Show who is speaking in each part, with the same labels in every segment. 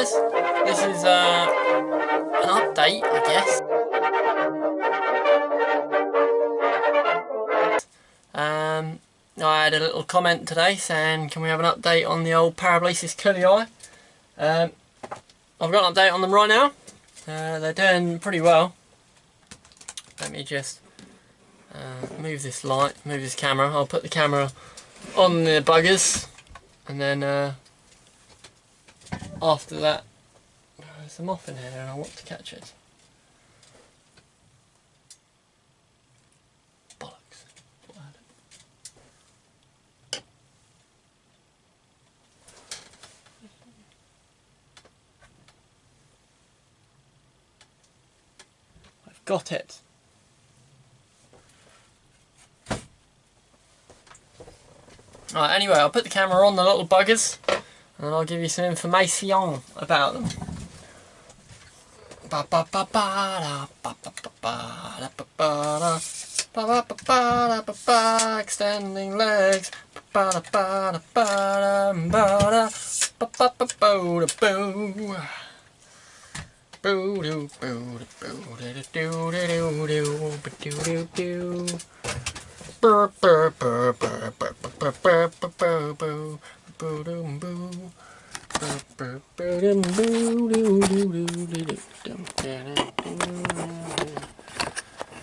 Speaker 1: guys, this is an update, I guess. I had a little comment today saying, can we have an update on the old Parablepharis kuhlii? I've got an update on them right now. They're doing pretty well. Let me just move this light, move this camera. I'll put the camera on the buggers, and then after that, there's a moth in here and I want to catch it. Bollocks. I've got it. Right, anyway, I'll put the camera on the little buggers and then I'll give you some information about them. Extending legs.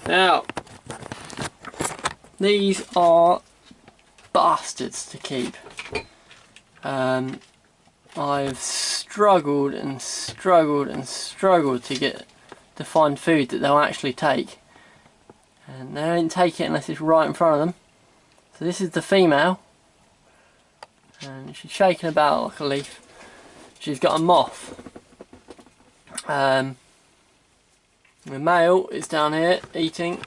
Speaker 1: Now, these are bastards to keep. I've struggled and struggled and struggled to find food that they'll actually take, and they don't take it unless it's right in front of them. So this is the female, and she's shaking about like a leaf. She's got a moth. The male is down here eating.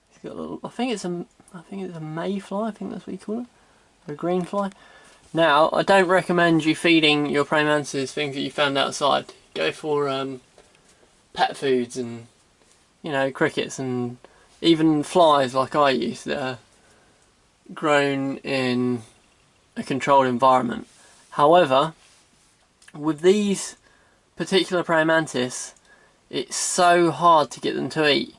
Speaker 1: He's got a little, I think it's a mayfly. I think that's what you call it, or a green fly. Now, I don't recommend you feeding your praying mantises things that you found outside. Go for pet foods and, you know, crickets and even flies like I use that are grown in a controlled environment. However, with these particular praying mantis, it's so hard to get them to eat.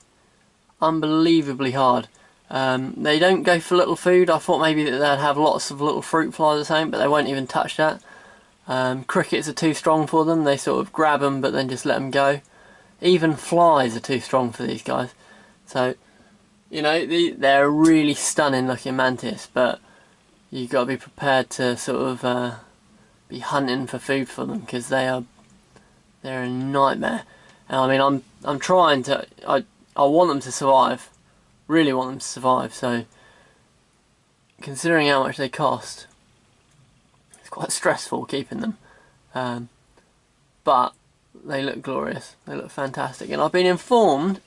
Speaker 1: Unbelievably hard. They don't go for little food. I thought maybe that they'd have lots of little fruit flies or something, but they won't even touch that. Crickets are too strong for them. They sort of grab them but then just let them go. Even flies are too strong for these guys. So, you know, they're a really stunning looking mantis, but you've got to be prepared to sort of be hunting for food for them, because they're a nightmare. And I mean, I'm trying to, I want them to survive, really want them to survive. So considering how much they cost, it's quite stressful keeping them. But they look glorious, they look fantastic, and I've been informed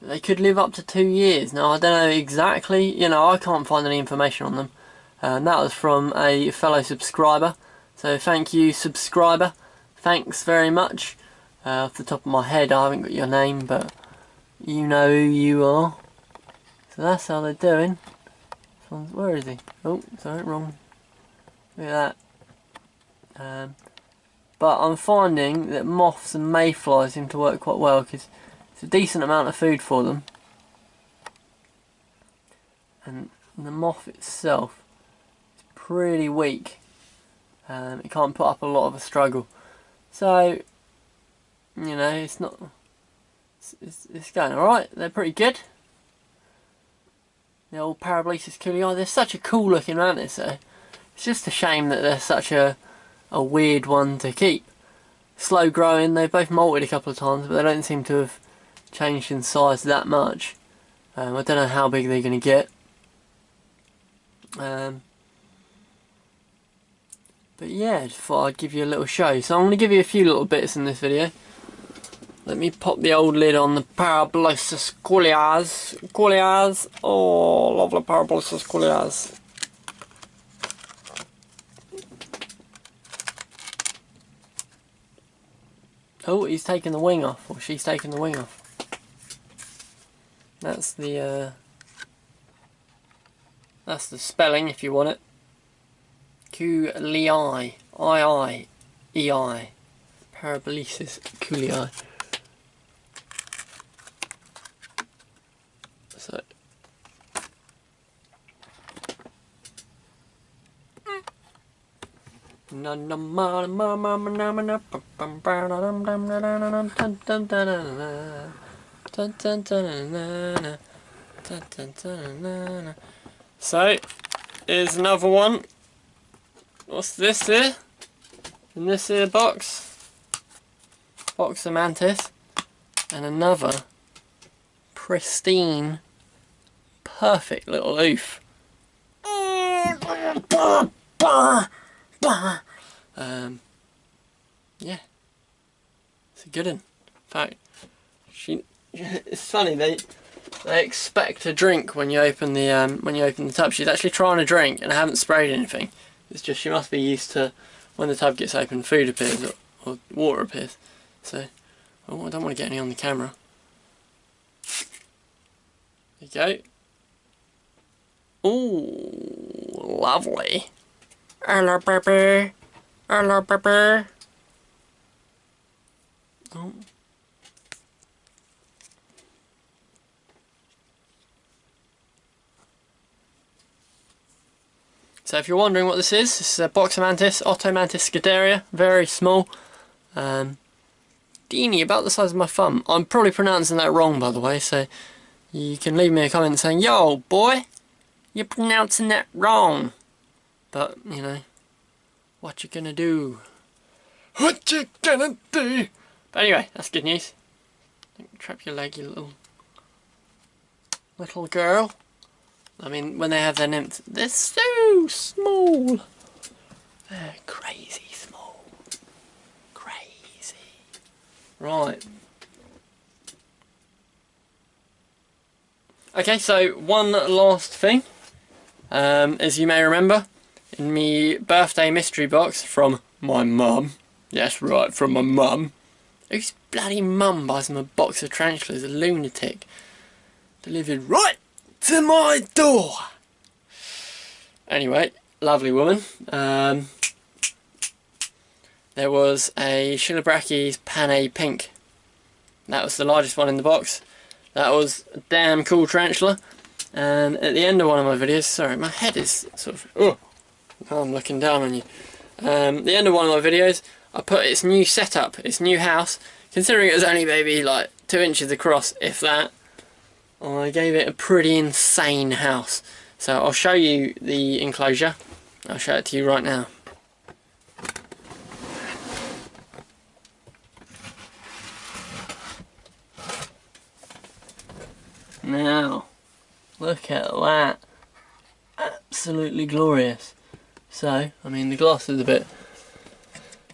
Speaker 1: that they could live up to 2 years. Now, I don't know exactly, you know, I can't find any information on them. And that was from a fellow subscriber, so thank you, subscriber, thanks very much. Off the top of my head I haven't got your name, but you know who you are. So that's how they're doing. Where is he? Oh, sorry, wrong. Look at that. But I'm finding that moths and mayflies seem to work quite well, because it's a decent amount of food for them. And the moth itself is pretty weak. It can't put up a lot of a struggle. So, you know, it's not... It's going alright. They're pretty good. The old Parablepharis kuhlii. They're such a cool looking mantis, though. It's just a shame that they're such a weird one to keep. Slow growing. They've both molted a couple of times, but they don't seem to have changed in size that much. I don't know how big they're going to get. But yeah, just thought I'd give you a little show. So I'm going to give you a few little bits in this video. Let me pop the old lid on the Parablepharis kuhlii. Oh, lovely Parablepharis kuhlii. Oh, he's taking the wing off, or she's taking the wing off. That's the That's the spelling if you want it. Kuhlii, I-I-E-I. Parablepharis, kuhlii. So. So, here's another one. What's this here? In this here box? Box of mantis. And another pristine, perfect little oof. Yeah. It's a good one. In fact, it's funny, they expect a drink when you open the tub. She's actually trying to drink and I haven't sprayed anything. It's just she must be used to when the tub gets open, food appears or water appears. So, oh, I don't want to get any on the camera. There you go. Ooh, lovely. Hello, baby. Hello, baby. Oh. So if you're wondering what this is a box of mantis, Ottomantis scuderia, very small. Teeny, about the size of my thumb. I'm probably pronouncing that wrong, by the way, so you can leave me a comment saying, yo, boy, you're pronouncing that wrong. But, you know, what you gonna do? What you gonna do? But anyway, that's good news. Don't trap your leg, you little girl. I mean, when they have their nymphs, they're so small. They're crazy small. Crazy. Right. Okay, so one last thing. As you may remember, in my birthday mystery box from my mum. Yes, right, from my mum. Whose bloody mum buys them a box of tarantulas? A lunatic. Delivered right to my door. Anyway, lovely woman. There was a Shilobrachys Panay Pink. That was the largest one in the box. That was a damn cool tarantula. And at the end of one of my videos, sorry, my head is sort of, oh, I'm looking down on you. At the end of one of my videos, I put its new setup, its new house. Considering it was only maybe like 2 inches across, if that, I gave it a pretty insane house. So I'll show you the enclosure. I'll show it to you right now. Now, look at that. Absolutely glorious. So, I mean, the glass is a bit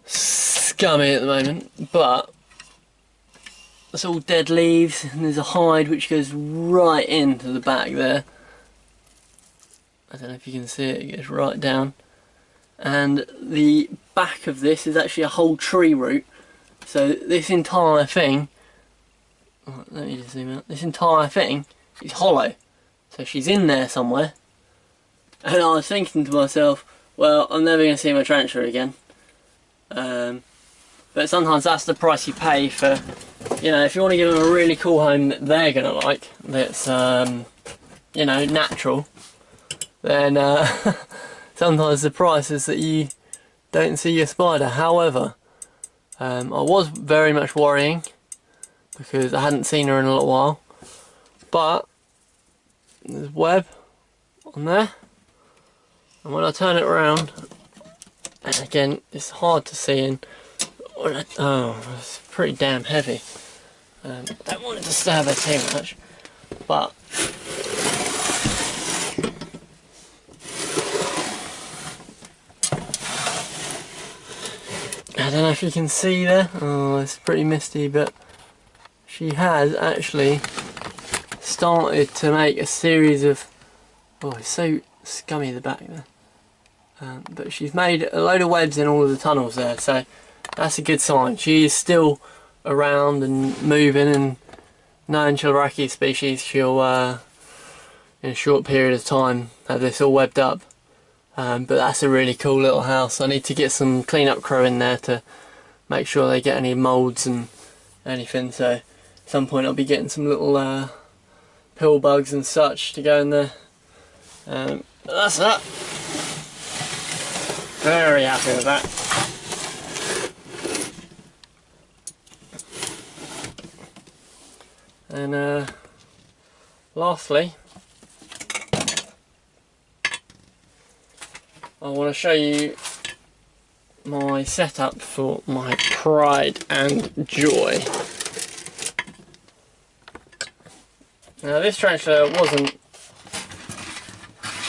Speaker 1: scummy at the moment, but it's all dead leaves, and there's a hide which goes right into the back there. I don't know if you can see it, it goes right down. And the back of this is actually a whole tree root. So this entire thing, oh, let me just zoom out, this entire thing is hollow. So she's in there somewhere. And I was thinking to myself, well, I'm never going to see my tarantula again. But sometimes that's the price you pay for, you know, if you want to give them a really cool home that they're going to like, that's, you know, natural, then sometimes the price is that you don't see your spider. However, I was very much worrying because I hadn't seen her in a little while, but there's web on there, and when I turn it around, and again it's hard to see in, oh, it's pretty damn heavy. I don't want to disturb her too much, but I don't know if you can see there. Oh, it's pretty misty, but she has actually started to make a series of, oh, it's so scummy the back there, but she's made a load of webs in all of the tunnels there, so that's a good sign. She is still around and moving, and knowing Shilobrachys species, she'll in a short period of time, have this all webbed up. But that's a really cool little house. I need to get some clean-up crew in there to make sure they get any moulds and anything, so at some point I'll be getting some little pill bugs and such to go in there. But that's that. Very happy with that. And lastly, I want to show you my setup for my pride and joy. Now this tarantula wasn't,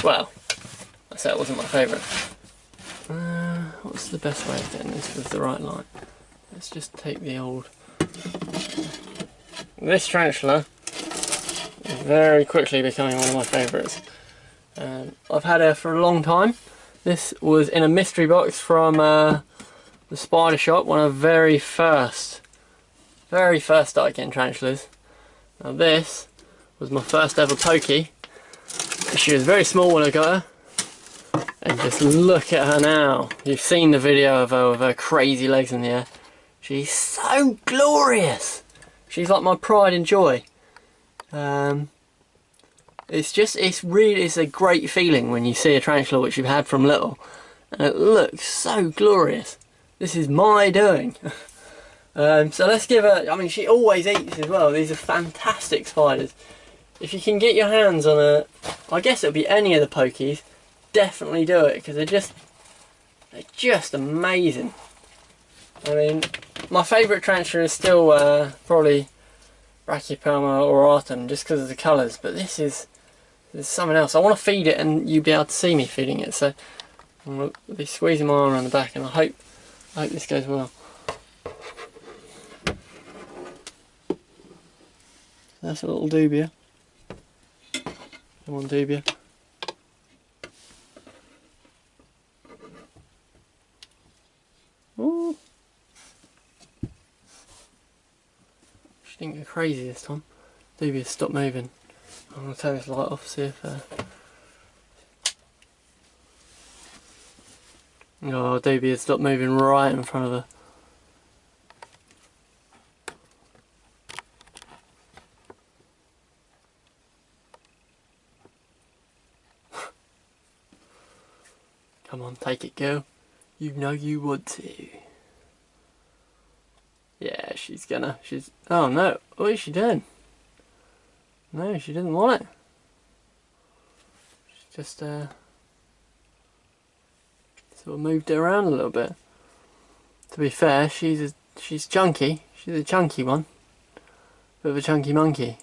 Speaker 1: well, I say it wasn't my favourite. What's the best way of getting this with the right line? Let's just take the old... This tarantula is very quickly becoming one of my favourites. I've had her for a long time. This was in a mystery box from the spider shop when I very first started getting tarantulas. Now this was my first ever pokey. She was very small when I got her. And just look at her now. You've seen the video of her with her crazy legs in the air. She's so glorious. She's like my pride and joy. It's a great feeling when you see a tarantula which you've had from little, and it looks so glorious. This is my doing. So let's give her, I mean, she always eats as well. These are fantastic spiders. If you can get your hands on a, I guess it'll be any of the pokies, definitely do it, because they're just amazing. I mean, my favourite tarantula is still probably Brachypelma auratum, just because of the colours, but there's something else. I want to feed it and you'll be able to see me feeding it, so I'm going to be squeezing my arm around the back, and I hope this goes well. That's a little dubia. Come on, dubia. Ooh. She didn't go crazy this time. Dubia, stop moving. I'm going to turn this light off, see if... Oh, Dubia stopped moving right in front of her. Come on, take it, girl. You know you would too. Yeah, she's... Oh no, what is she doing? No, she didn't want it. She just sort of moved it around a little bit. To be fair, she's chunky. She's a chunky one. Bit of a chunky monkey.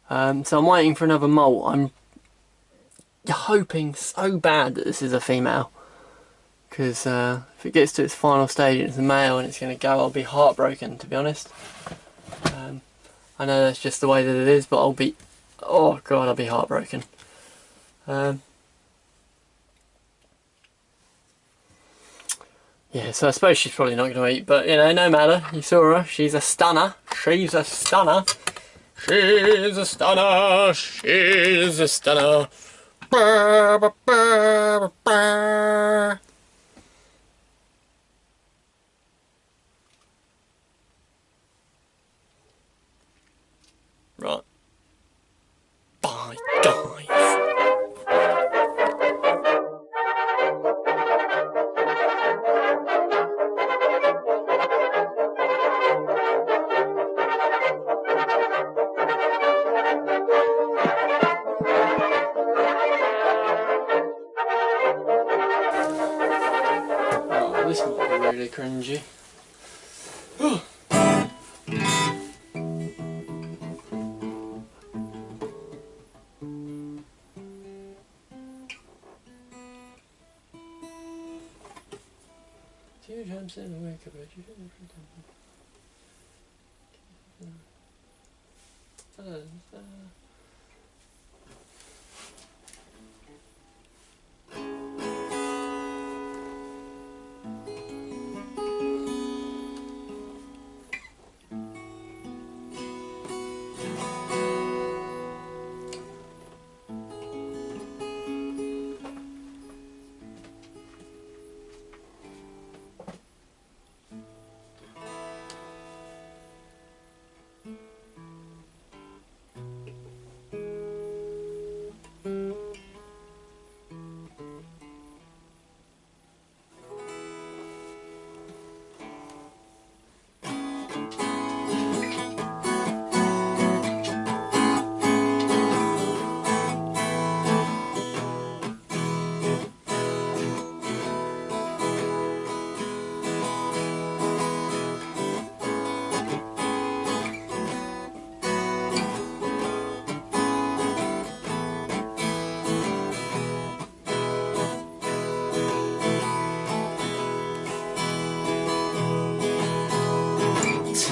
Speaker 1: So I'm waiting for another molt. I'm hoping so bad that this is a female, because if it gets to its final stage and it's a male and it's going to go, I'll be heartbroken, to be honest. I know that's just the way that it is, but I'll be, oh god, I'll be heartbroken. Yeah, so I suppose she's probably not going to eat, but you know, no matter. You saw her, she's a stunner. She's a stunner. She's a stunner. She's a stunner. Burr, burr, burr, burr. Right. Bye, guys. Oh, this might be really cringy. Two jumps in a week, but you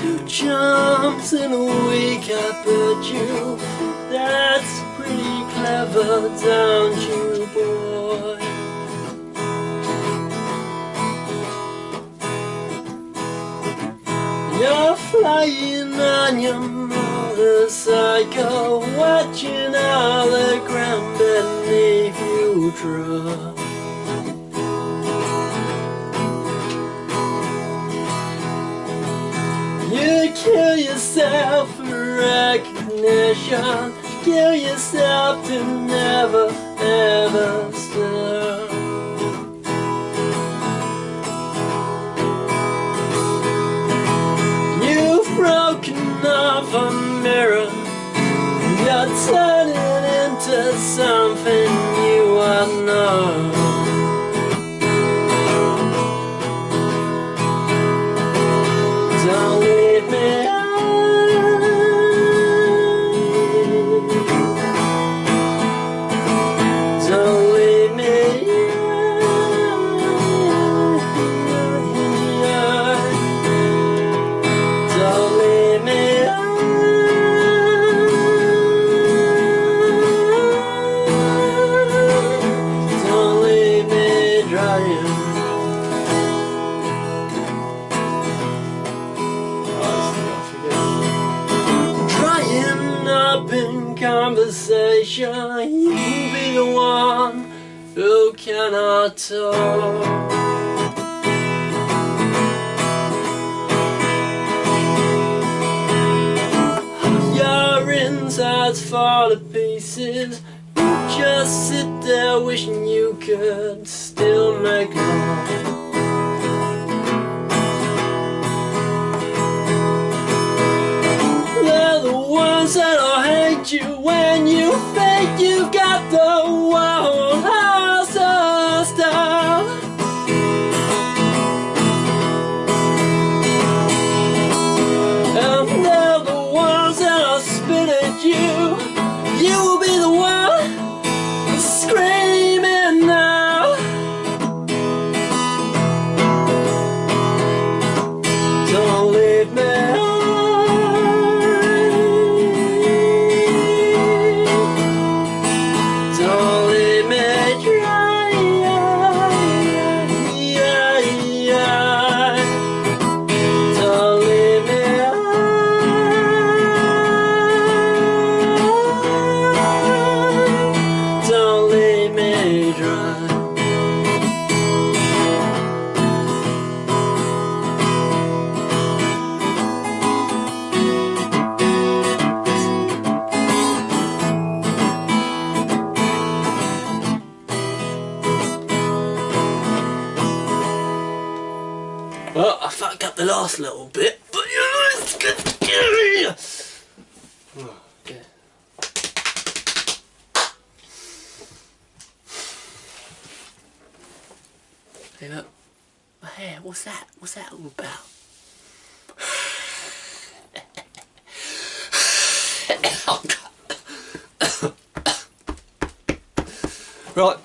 Speaker 1: 2 charms in a week I put you. That's pretty clever, don't you, boy? You're flying on your motorcycle, watching all the ground beneath you drop. You kill yourself for recognition, kill yourself to never ever stop. You've broken off a mirror, you're turning into something you are not. Don't leave me out. Don't leave me out. Don't leave me out. Don't leave me drying. Drying up in conversation, you be the one who cannot talk. Your insides fall to pieces, you just sit there wishing you could still make love. That'll hate you when you think you've got the whole house of stuff. And they're the ones that'll spit at you. You will be the one screaming now. Don't leave me alone. Don't leave me dry. Don't leave me out. Don't leave me dry. Well, I fucked up the last little bit, but you know, it's good. Oh, okay. Hey look, my hair, what's that? What's that all about? Oh, God. Right.